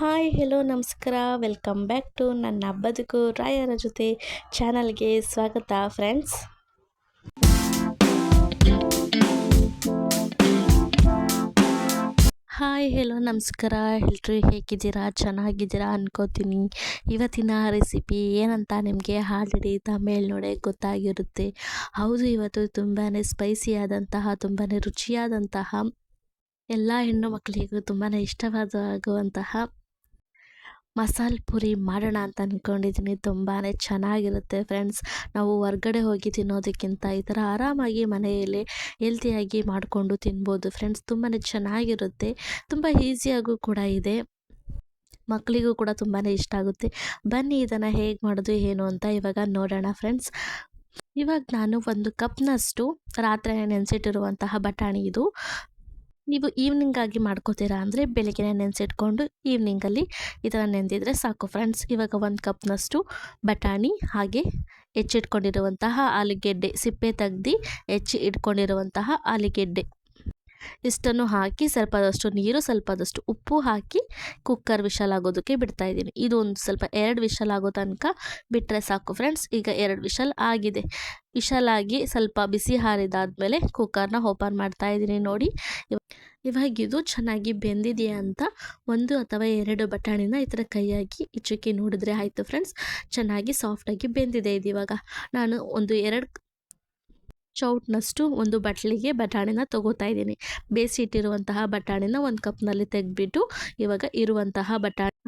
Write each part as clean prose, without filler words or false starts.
Hi hello ನಮಸ್ಕಾರ, welcome back to ನನ್ನ ಬದುಕು ರಾಯರ ಜೊತೆ ಚಾನಲ್ಗೆ ಸ್ವಾಗತ ಫ್ರೆಂಡ್ಸ್. ಹಾಯ್ ಹೆಲೋ ನಮಸ್ಕಾರ ಎಲ್ರು ಹೇಗಿದ್ದೀರಾ? ಚೆನ್ನಾಗಿದ್ದೀರಾ ಅನ್ಕೋತೀನಿ. ಇವತ್ತಿನ ರೆಸಿಪಿ ಏನಂತ ನಿಮಗೆ ಆಲ್ರೆಡಿ ತಮಿಳ್ ನೋಡೇ ಗೊತ್ತಾಗಿರುತ್ತೆ. ಹೌದು, ಇವತ್ತು ತುಂಬಾ ಸ್ಪೈಸಿ ಆದಂತಹ ತುಂಬಾ ರುಚಿಯಾದಂತಹ ಎಲ್ಲ ಹೆಣ್ಣು ಮಕ್ಕಳಿಗೂ ತುಂಬಾ ಇಷ್ಟವಾಗುವಂತಹ ಮಸಾಲೆ ಪುರಿ ಮಾಡೋಣ ಅಂತ ಅಂದ್ಕೊಂಡಿದ್ದೀನಿ. ತುಂಬಾ ಚೆನ್ನಾಗಿರುತ್ತೆ ಫ್ರೆಂಡ್ಸ್. ನಾವು ಹೊರ್ಗಡೆ ಹೋಗಿ ತಿನ್ನೋದಕ್ಕಿಂತ ಈ ಥರ ಆರಾಮಾಗಿ ಮನೆಯಲ್ಲೇ ಹೆಲ್ತಿಯಾಗಿ ಮಾಡಿಕೊಂಡು ತಿನ್ಬೋದು ಫ್ರೆಂಡ್ಸ್. ತುಂಬಾ ಚೆನ್ನಾಗಿರುತ್ತೆ, ತುಂಬ ಈಸಿಯಾಗೂ ಕೂಡ ಇದೆ, ಮಕ್ಕಳಿಗೂ ಕೂಡ ತುಂಬಾ ಇಷ್ಟ ಆಗುತ್ತೆ. ಬನ್ನಿ ಇದನ್ನು ಹೇಗೆ ಮಾಡೋದು ಏನು ಅಂತ ಇವಾಗ ನೋಡೋಣ ಫ್ರೆಂಡ್ಸ್. ಇವಾಗ ನಾನು 1 ಕಪ್ನಷ್ಟು ರಾತ್ರಿ ನೆನೆಸಿಟ್ಟಿರುವಂತಹ ಬಟಾಣಿ ಇದು. ನೀವು ಈವ್ನಿಂಗಾಗಿ ಮಾಡ್ಕೋತೀರಾ ಅಂದರೆ ಬೆಳಗ್ಗೆ ನೆನೆಸಿಟ್ಕೊಂಡು ಈವ್ನಿಂಗಲ್ಲಿ ಈ ಥರ ನೆನೆದಿದ್ರೆ ಸಾಕು ಫ್ರೆಂಡ್ಸ್. ಇವಾಗ 1 ಕಪ್ನಷ್ಟು ಬಟಾಣಿ, ಹಾಗೆ ಹೆಚ್ಚಿಟ್ಕೊಂಡಿರುವಂತಹ ಆಲೂಗೆಡ್ಡೆ, ಸಿಪ್ಪೆ ತೆಗ್ದು ಇಟ್ಕೊಂಡಿರುವಂತಹ ಆಲೂಗೆಡ್ಡೆ ಇಷ್ಟನ್ನು ಹಾಕಿ ಸ್ವಲ್ಪದಷ್ಟು ನೀರು, ಸ್ವಲ್ಪದಷ್ಟು ಉಪ್ಪು ಹಾಕಿ ಕುಕ್ಕರ್ ವಿಶಲ್ ಆಗೋದಕ್ಕೆ ಬಿಡ್ತಾ ಇದ್ದೀನಿ. ಇದು ಒಂದು ಸ್ವಲ್ಪ 2 ವಿಶಲ್ ಆಗೋ ತನಕ ಬಿಟ್ಟರೆ ಸಾಕು ಫ್ರೆಂಡ್ಸ್. ಈಗ 2 ವಿಶಲ್ ಆಗಿದೆ. ವಿಶಲ್ ಆಗಿ ಸ್ವಲ್ಪ ಬಿಸಿ ಹಾರಿದಾದ್ಮೇಲೆ ಕುಕ್ಕರ್ನ ಓಪನ್ ಮಾಡ್ತಾ ಇದ್ದೀನಿ. ನೋಡಿ ಇವಾಗಿದು ಚೆನ್ನಾಗಿ ಬೆಂದಿದೆಯಾ ಅಂತ 1 ಅಥವಾ 2 ಬಟಾಣಿನ ಈ ಥರ ಕೈಯಾಗಿ ಇಚ್ಚುಕಿ ನೋಡಿದ್ರೆ ಆಯಿತು ಫ್ರೆಂಡ್ಸ್. ಚೆನ್ನಾಗಿ ಸಾಫ್ಟಾಗಿ ಬೆಂದಿದೆ ಇದು. ಇವಾಗ ನಾನು ಒಂದು 2 ಚೌಟ್ನಷ್ಟು ಒಂದು ಬಟ್ಲಿಗೆ ಬಟಾಣಿನ ತೊಗೋತಾ ಇದ್ದೀನಿ. ಬೇಯಿಸಿಟ್ಟಿರುವಂತಹ ಬಟಾಣಿನ 1 ಕಪ್ನಲ್ಲಿ ತೆಗೆದ್ಬಿಟ್ಟು ಇವಾಗ ಇರುವಂತಹ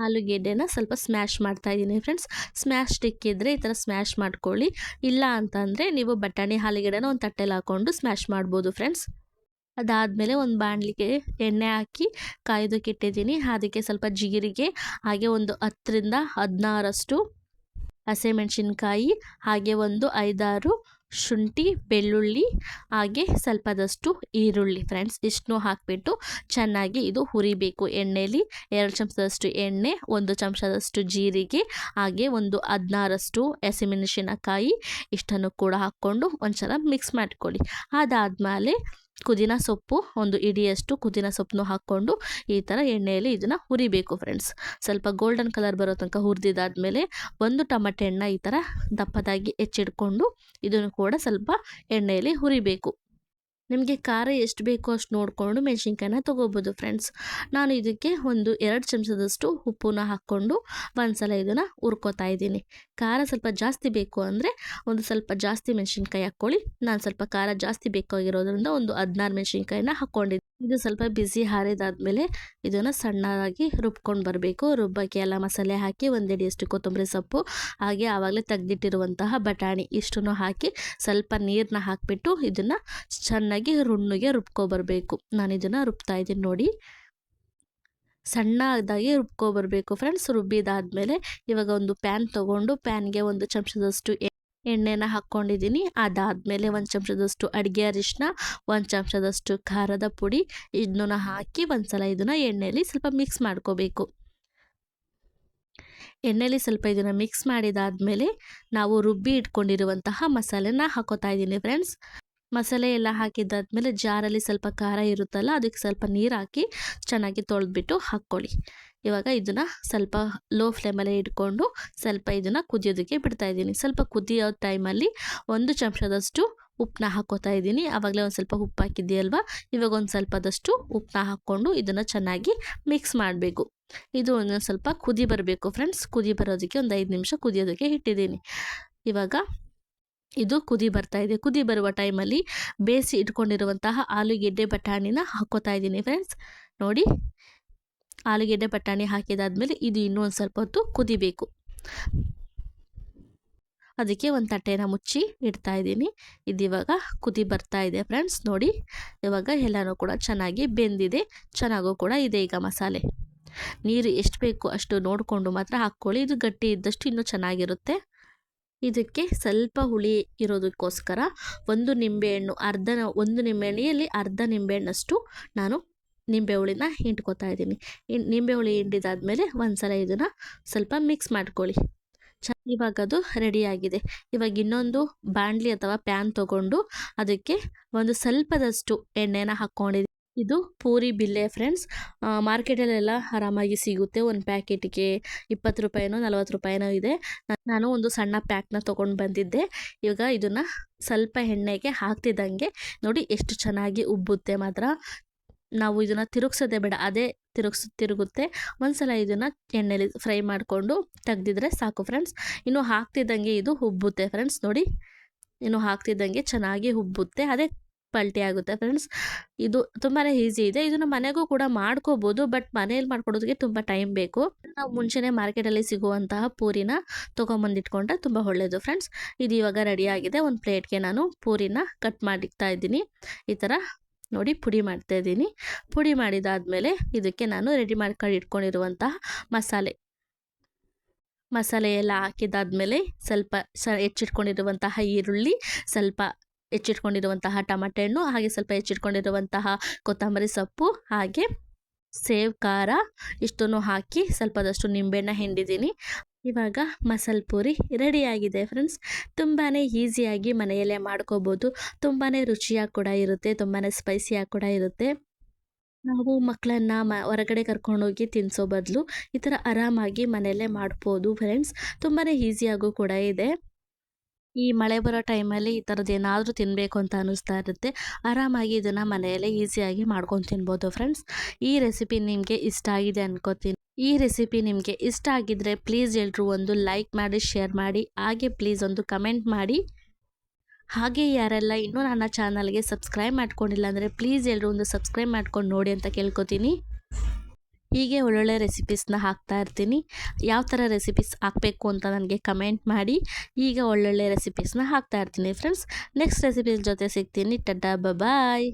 ಆಲೂಗೆಡ್ಡೆನ ಸ್ವಲ್ಪ ಸ್ಮ್ಯಾಶ್ ಮಾಡ್ತಾ ಇದ್ದೀನಿ ಫ್ರೆಂಡ್ಸ್. ಸ್ಮ್ಯಾಶ್ ಸ್ಟಿಕ್ ಇದ್ದರೆ ಈ ಥರ ಸ್ಮ್ಯಾಶ್ ಮಾಡ್ಕೊಳ್ಳಿ, ಇಲ್ಲ ಅಂತಂದರೆ ನೀವು ಬಟಾಣಿ ಆಲೂಗೆಡ್ಡೆನ ಒಂದು ತಟ್ಟೆಲಿ ಹಾಕ್ಕೊಂಡು ಸ್ಮ್ಯಾಶ್ ಮಾಡ್ಬೋದು ಫ್ರೆಂಡ್ಸ್. ಅದಾದಮೇಲೆ ಒಂದು ಬಾಣಲಿಗೆ ಎಣ್ಣೆ ಹಾಕಿ ಕಾಯೋದಕ್ಕೆ ಇಟ್ಟಿದ್ದೀನಿ. ಅದಕ್ಕೆ ಸ್ವಲ್ಪ ಜೀರಿಗೆ, ಹಾಗೆ ಒಂದು 10ರಿಂದ 16 ಹಸಿಮೆಣಸಿನ್ಕಾಯಿ, ಹಾಗೆ ಒಂದು 5-6 ಶುಂಠಿ ಬೆಳ್ಳುಳ್ಳಿ, ಹಾಗೆ ಸ್ವಲ್ಪದಷ್ಟು ಈರುಳ್ಳಿ ಫ್ರೆಂಡ್ಸ್. ಇಷ್ಟನ್ನು ಹಾಕಿಬಿಟ್ಟು ಚೆನ್ನಾಗಿ ಇದು ಹುರಿಬೇಕು ಎಣ್ಣೆಯಲ್ಲಿ. 2 ಚಮಚದಷ್ಟು ಎಣ್ಣೆ, 1 ಚಮಚದಷ್ಟು ಜೀರಿಗೆ, ಹಾಗೆ ಒಂದು 16 ಹಸಿಮೆಣಸಿನಕಾಯಿ ಇಷ್ಟನ್ನು ಕೂಡ ಹಾಕ್ಕೊಂಡು ಒಂದ್ಸಲ ಮಿಕ್ಸ್ ಮಾಡ್ಕೊಳ್ಳಿ. ಅದಾದಮೇಲೆ ಪುದೀನ ಸೊಪ್ಪು, ಒಂದು ಇಡಿಯಷ್ಟು ಪುದೀನ ಸೊಪ್ಪನ್ನು ಹಾಕ್ಕೊಂಡು ಈ ಥರ ಎಣ್ಣೆಯಲ್ಲಿ ಇದನ್ನು ಹುರಿಬೇಕು ಫ್ರೆಂಡ್ಸ್. ಸ್ವಲ್ಪ ಗೋಲ್ಡನ್ ಕಲರ್ ಬರೋ ತನಕ ಹುರಿದಿದ್ದಾದಮೇಲೆ 1 ಟೊಮೆಟೊ ಹಣ್ಣು ಈ ಥರ ದಪ್ಪದಾಗಿ ಹೆಚ್ಚಿಡ್ಕೊಂಡು ಇದನ್ನು ಕೂಡ ಸ್ವಲ್ಪ ಎಣ್ಣೆಯಲ್ಲಿ ಹುರಿಬೇಕು. ನಿಮಗೆ ಖಾರ ಎಷ್ಟು ಬೇಕೋ ಅಷ್ಟು ನೋಡಿಕೊಂಡು ಮೆಣಸಿನ್ಕಾಯಿನ ತೊಗೋಬೋದು ಫ್ರೆಂಡ್ಸ್. ನಾನು ಇದಕ್ಕೆ ಒಂದು 2 ಚಮಚದಷ್ಟು ಉಪ್ಪನ್ನ ಹಾಕ್ಕೊಂಡು ಒಂದ್ಸಲ ಇದನ್ನು ಹುರ್ಕೋತಾ ಇದ್ದೀನಿ. ಖಾರ ಸ್ವಲ್ಪ ಜಾಸ್ತಿ ಬೇಕು ಅಂದರೆ ಒಂದು ಸ್ವಲ್ಪ ಜಾಸ್ತಿ ಮೆಣಸಿನ್ಕಾಯಿ ಹಾಕ್ಕೊಳ್ಳಿ. ನಾನು ಸ್ವಲ್ಪ ಖಾರ ಜಾಸ್ತಿ ಬೇಕಾಗಿರೋದ್ರಿಂದ ಒಂದು 16 ಮೆಣಸಿನ್ಕಾಯಿನ ಹಾಕ್ಕೊಂಡಿದ್ದೀನಿ. ಇದು ಸ್ವಲ್ಪ ಬಿಸಿ ಹಾರಿದಾದ್ಮೇಲೆ ಇದನ್ನು ಸಣ್ಣದಾಗಿ ರುಬ್ಕೊಂಡು ಬರಬೇಕು. ರುಬ್ಬಕ್ಕೆ ಎಲ್ಲ ಮಸಾಲೆ ಹಾಕಿ 1 ಹಿಡಿಯಷ್ಟು ಕೊತ್ತಂಬರಿ ಸೊಪ್ಪು, ಹಾಗೆ ಆವಾಗಲೇ ತೆಗೆದಿಟ್ಟಿರುವಂತಹ ಬಟಾಣಿ ಇಷ್ಟನ್ನು ಹಾಕಿ ಸ್ವಲ್ಪ ನೀರನ್ನ ಹಾಕಿಬಿಟ್ಟು ಇದನ್ನು ಚೆನ್ನಾಗಿ ರುಣ್ಣಗೆ ರುಬ್ಕೊಬರಬೇಕು. ನಾನು ಇದನ್ನು ರುಬ್ತಾ ಇದ್ದೀನಿ ನೋಡಿ, ಸಣ್ಣದಾಗಿ ರುಬ್ಕೊಬರಬೇಕು ಫ್ರೆಂಡ್ಸ್. ರುಬ್ಬಿದಾದ್ಮೇಲೆ ಇವಾಗ ಒಂದು ಪ್ಯಾನ್ ತೊಗೊಂಡು ಪ್ಯಾನ್ಗೆ 1 ಚಮಚದಷ್ಟು ಎಣ್ಣೆನ ಹಾಕ್ಕೊಂಡಿದ್ದೀನಿ. ಅದಾದಮೇಲೆ 1 ಚಮಚದಷ್ಟು ಅಡುಗೆ ಅರಿಶಿನ, 1 ಚಮಚದಷ್ಟು ಖಾರದ ಪುಡಿ ಇದನ್ನ ಹಾಕಿ ಒಂದ್ಸಲ ಇದನ್ನು ಎಣ್ಣೆಯಲ್ಲಿ ಸ್ವಲ್ಪ ಮಿಕ್ಸ್ ಮಾಡ್ಕೋಬೇಕು. ಎಣ್ಣೆಯಲ್ಲಿ ಸ್ವಲ್ಪ ಇದನ್ನು ಮಿಕ್ಸ್ ಮಾಡಿದಾದಮೇಲೆ ನಾವು ರುಬ್ಬಿ ಇಟ್ಕೊಂಡಿರುವಂತಹ ಮಸಾಲೆನ ಹಾಕೋತಾ ಇದ್ದೀನಿ ಫ್ರೆಂಡ್ಸ್. ಮಸಾಲೆ ಎಲ್ಲ ಹಾಕಿದ್ದಾದ್ಮೇಲೆ ಜಾರಲ್ಲಿ ಸ್ವಲ್ಪ ಖಾರ ಇರುತ್ತಲ್ಲ, ಅದಕ್ಕೆ ಸ್ವಲ್ಪ ನೀರು ಹಾಕಿ ಚೆನ್ನಾಗಿ ತೊಳೆದ್ಬಿಟ್ಟು ಹಾಕ್ಕೊಳ್ಳಿ. ಇವಾಗ ಇದನ್ನು ಸ್ವಲ್ಪ ಲೋ ಫ್ಲೇಮಲ್ಲೇ ಇಟ್ಕೊಂಡು ಸ್ವಲ್ಪ ಇದನ್ನು ಕುದಿಯೋದಕ್ಕೆ ಬಿಡ್ತಾ ಇದ್ದೀನಿ. ಸ್ವಲ್ಪ ಕುದಿಯೋ ಟೈಮಲ್ಲಿ 1 ಚಮಚದಷ್ಟು ಉಪ್ಪನ್ನ ಹಾಕೋತಾ ಇದ್ದೀನಿ. ಆವಾಗಲೇ ಒಂದು ಸ್ವಲ್ಪ ಉಪ್ಪು ಹಾಕಿದ್ದೀಯಲ್ವ, ಇವಾಗ ಒಂದು ಸ್ವಲ್ಪದಷ್ಟು ಉಪ್ಪನ್ನ ಹಾಕ್ಕೊಂಡು ಇದನ್ನು ಚೆನ್ನಾಗಿ ಮಿಕ್ಸ್ ಮಾಡಬೇಕು. ಇದು ಒಂದು ಸ್ವಲ್ಪ ಕುದಿ ಬರಬೇಕು ಫ್ರೆಂಡ್ಸ್. ಕುದಿ ಬರೋದಕ್ಕೆ ಒಂದು 5 ನಿಮಿಷ ಕುದಿಯೋದಕ್ಕೆ ಇಟ್ಟಿದ್ದೀನಿ. ಇವಾಗ ಇದು ಕುದಿ ಬರ್ತಾ ಇದೆ. ಕುದಿ ಬರುವ ಟೈಮಲ್ಲಿ ಬೇಯಿಸಿ ಇಟ್ಕೊಂಡಿರುವಂತಹ ಆಲೂಗೆಡ್ಡೆ ಬಟಾಣಿನ ಹಾಕೋತಾ ಇದ್ದೀನಿ ಫ್ರೆಂಡ್ಸ್. ನೋಡಿ, ಆಲೂಗೆಡ್ಡೆ ಬಟಾಣಿ ಹಾಕಿದಾದ್ಮೇಲೆ ಇದು ಇನ್ನೂ ಒಂದು ಸ್ವಲ್ಪ ಹೊತ್ತು ಕುದಿಬೇಕು. ಅದಕ್ಕೆ ಒಂದು ತಟ್ಟೆನ ಮುಚ್ಚಿ ಇಡ್ತಾ ಇದ್ದೀನಿ. ಇದು ಇವಾಗ ಕುದಿ ಬರ್ತಾ ಇದೆ ಫ್ರೆಂಡ್ಸ್. ನೋಡಿ ಇವಾಗ ಎಲ್ಲನೂ ಕೂಡ ಚೆನ್ನಾಗಿ ಬೆಂದಿದೆ, ಚೆನ್ನಾಗೂ ಕೂಡ ಇದೆ. ಈಗ ಮಸಾಲೆ ನೀರು ಎಷ್ಟು ಬೇಕು ಅಷ್ಟು ನೋಡಿಕೊಂಡು ಮಾತ್ರ ಹಾಕ್ಕೊಳ್ಳಿ. ಇದು ಗಟ್ಟಿ ಇದ್ದಷ್ಟು ಇನ್ನೂ ಚೆನ್ನಾಗಿರುತ್ತೆ. ಇದಕ್ಕೆ ಸ್ವಲ್ಪ ಹುಳಿ ಇರೋದಕ್ಕೋಸ್ಕರ 1 ನಿಂಬೆಹಣ್ಣು, ಒಂದು ನಿಂಬೆಹಣ್ಣಿಯಲ್ಲಿ ಅರ್ಧ ನಿಂಬೆಹಣ್ಣಷ್ಟು ನಾನು ನಿಂಬೆ ಹುಳಿನ ಹಿಂಡ್ಕೋತಾ ಇದ್ದೀನಿ. ನಿಂಬೆ ಹುಳಿ ಹಿಂಡಿದಾದ್ಮೇಲೆ ಒಂದ್ಸಲ ಇದನ್ನು ಸ್ವಲ್ಪ ಮಿಕ್ಸ್ ಮಾಡ್ಕೊಳ್ಳಿ. ಇವಾಗ ಅದು ರೆಡಿಯಾಗಿದೆ. ಇವಾಗ ಇನ್ನೊಂದು ಬಾಣಲಿ ಅಥವಾ ಪ್ಯಾನ್ ತೊಗೊಂಡು ಅದಕ್ಕೆ ಒಂದು ಸ್ವಲ್ಪದಷ್ಟು ಎಣ್ಣೆನ ಹಾಕ್ಕೊಂಡಿದ್ದೀನಿ. ಇದು ಪೂರಿ ಬಿಲ್ಲೆ ಫ್ರೆಂಡ್ಸ್. ಮಾರ್ಕೆಟಲ್ಲೆಲ್ಲ ಆರಾಮಾಗಿ ಸಿಗುತ್ತೆ. ಒಂದು ಪ್ಯಾಕೆಟ್ಗೆ 20 ರೂಪಾಯಿನೋ 40 ರೂಪಾಯಿನೋ ಇದೆ. ನಾನು ಒಂದು ಸಣ್ಣ ಪ್ಯಾಕ್ನ ತೊಗೊಂಡು ಬಂದಿದ್ದೆ. ಇವಾಗ ಇದನ್ನು ಸ್ವಲ್ಪ ಎಣ್ಣೆಗೆ ಹಾಕ್ತಿದ್ದಂಗೆ ನೋಡಿ ಎಷ್ಟು ಚೆನ್ನಾಗಿ ಉಬ್ಬುತ್ತೆ ಮಾತ್ರ. ನಾವು ಇದನ್ನು ತಿರುಗಿಸೋದೇ ಬೇಡ, ಅದೇ ತಿರುಗುತ್ತೆ. ಒಂದ್ಸಲ ಇದನ್ನು ಎಣ್ಣೆಲಿ ಫ್ರೈ ಮಾಡಿಕೊಂಡು ತೆಗ್ದಿದ್ರೆ ಸಾಕು ಫ್ರೆಂಡ್ಸ್. ಇನ್ನು ಹಾಕ್ತಿದ್ದಂಗೆ ಇದು ಉಬ್ಬುತ್ತೆ ಫ್ರೆಂಡ್ಸ್. ನೋಡಿ ಇನ್ನು ಹಾಕ್ತಿದ್ದಂಗೆ ಚೆನ್ನಾಗಿ ಉಬ್ಬುತ್ತೆ, ಅದೇ ಪಲ್ಟಿ ಆಗುತ್ತೆ ಫ್ರೆಂಡ್ಸ್. ಇದು ತುಂಬಾ ಈಸಿ ಇದೆ. ಇದನ್ನು ಮನೆಗೂ ಕೂಡ ಮಾಡ್ಕೋಬೋದು, ಬಟ್ ಮನೇಲಿ ಮಾಡ್ಕೊಡೋದಕ್ಕೆ ತುಂಬ ಟೈಮ್ ಬೇಕು. ನಾವು ಮುಂಚೆನೇ ಮಾರ್ಕೆಟಲ್ಲಿ ಸಿಗುವಂತಹ ಪೂರಿನ ತೊಗೊಂಬಂದಿಟ್ಕೊಂಡ್ರೆ ತುಂಬ ಒಳ್ಳೆಯದು ಫ್ರೆಂಡ್ಸ್. ಇದು ಇವಾಗ ರೆಡಿಯಾಗಿದೆ. ಒಂದು ಪ್ಲೇಟ್ಗೆ ನಾನು ಪೂರಿನ ಕಟ್ ಮಾಡಿಕ್ತಾ ಇದ್ದೀನಿ. ಈ ಥರ ನೋಡಿ ಪುಡಿ ಮಾಡ್ತಾ ಇದ್ದೀನಿ. ಪುಡಿ ಮಾಡಿದಾದಮೇಲೆ ಇದಕ್ಕೆ ನಾನು ರೆಡಿ ಮಾಡ್ಕೊಂಡು ಇಟ್ಕೊಂಡಿರುವಂತಹ ಮಸಾಲೆ ಎಲ್ಲ ಹಾಕಿದಾದ್ಮೇಲೆ ಸ್ವಲ್ಪ ಹೆಚ್ಚಿಟ್ಕೊಂಡಿರುವಂತಹ ಈರುಳ್ಳಿ, ಸ್ವಲ್ಪ ಹೆಚ್ಚಿಟ್ಕೊಂಡಿರುವಂತಹ ಟಮಾಟೆ ಹಣ್ಣು, ಹಾಗೆ ಸ್ವಲ್ಪ ಹೆಚ್ಚಿಟ್ಕೊಂಡಿರುವಂತಹ ಕೊತ್ತಂಬರಿ ಸೊಪ್ಪು, ಹಾಗೆ ಸೇವ್ ಖಾರ ಇಷ್ಟನ್ನು ಹಾಕಿ ಸ್ವಲ್ಪದಷ್ಟು ನಿಂಬೆಹಣ್ಣ ಹಿಂಡಿದ್ದೀನಿ. ಇವಾಗ ಮಸಾಲೆ ಪೂರಿ ರೆಡಿಯಾಗಿದೆ ಫ್ರೆಂಡ್ಸ್. ತುಂಬಾ ಈಸಿಯಾಗಿ ಮನೆಯಲ್ಲೇ ಮಾಡ್ಕೋಬೋದು. ತುಂಬಾ ರುಚಿಯಾಗಿ ಕೂಡ ಇರುತ್ತೆ, ತುಂಬಾ ಸ್ಪೈಸಿಯಾಗಿ ಕೂಡ ಇರುತ್ತೆ. ನಾವು ಮಕ್ಕಳನ್ನ ಹೊರಗಡೆ ಕರ್ಕೊಂಡೋಗಿ ತಿನ್ನಿಸೋ ಬದಲು ಈ ಥರ ಆರಾಮಾಗಿ ಮನೆಯಲ್ಲೇ ಮಾಡ್ಬೋದು ಫ್ರೆಂಡ್ಸ್. ತುಂಬಾ ಈಸಿಯಾಗೂ ಕೂಡ ಇದೆ. ಈ ಮಳೆ ಬರೋ ಟೈಮಲ್ಲಿ ಈ ಥರದ್ದು ಏನಾದರೂ ತಿನ್ನಬೇಕು ಅಂತ ಅನ್ನಿಸ್ತಾ ಇರುತ್ತೆ. ಆರಾಮಾಗಿ ಇದನ್ನು ಮನೆಯಲ್ಲೇ ಈಸಿಯಾಗಿ ಮಾಡ್ಕೊಂಡು ತಿನ್ಬೋದು ಫ್ರೆಂಡ್ಸ್. ಈ ರೆಸಿಪಿ ನಿಮಗೆ ಇಷ್ಟ ಆಗಿದೆ ಅನ್ಕೋತೀನಿ. ಈ ರೆಸಿಪಿ ನಿಮಗೆ ಇಷ್ಟ ಆಗಿದ್ದರೆ ಪ್ಲೀಸ್ ಎಲ್ಲರೂ ಒಂದು ಲೈಕ್ ಮಾಡಿ, ಶೇರ್ ಮಾಡಿ, ಹಾಗೆ ಪ್ಲೀಸ್ ಒಂದು ಕಮೆಂಟ್ ಮಾಡಿ. ಹಾಗೆ ಯಾರೆಲ್ಲ ಇನ್ನೂ ನನ್ನ ಚಾನಲ್ಗೆ ಸಬ್ಸ್ಕ್ರೈಬ್ ಮಾಡ್ಕೊಂಡಿಲ್ಲ ಅಂದರೆ ಪ್ಲೀಸ್ ಎಲ್ಲರೂ ಒಂದು ಸಬ್ಸ್ಕ್ರೈಬ್ ಮಾಡ್ಕೊಂಡು ನೋಡಿ ಅಂತ ಕೇಳ್ಕೊತೀನಿ. ಹೀಗೆ ಒಳ್ಳೊಳ್ಳೆ ರೆಸಿಪೀಸ್ನ ಹಾಕ್ತಾ ಇರ್ತೀನಿ. ಯಾವ ಥರ ರೆಸಿಪೀಸ್ ಹಾಕಬೇಕು ಅಂತ ನನಗೆ ಕಮೆಂಟ್ ಮಾಡಿ. ಈಗ ಒಳ್ಳೊಳ್ಳೆ ರೆಸಿಪೀಸ್ನ ಹಾಕ್ತಾ ಇರ್ತೀನಿ ಫ್ರೆಂಡ್ಸ್. ನೆಕ್ಸ್ಟ್ ರೆಸಿಪೀಸ್ ಜೊತೆ ಸಿಗ್ತೀನಿ. ಟಾಟಾ ಬಾಯ್.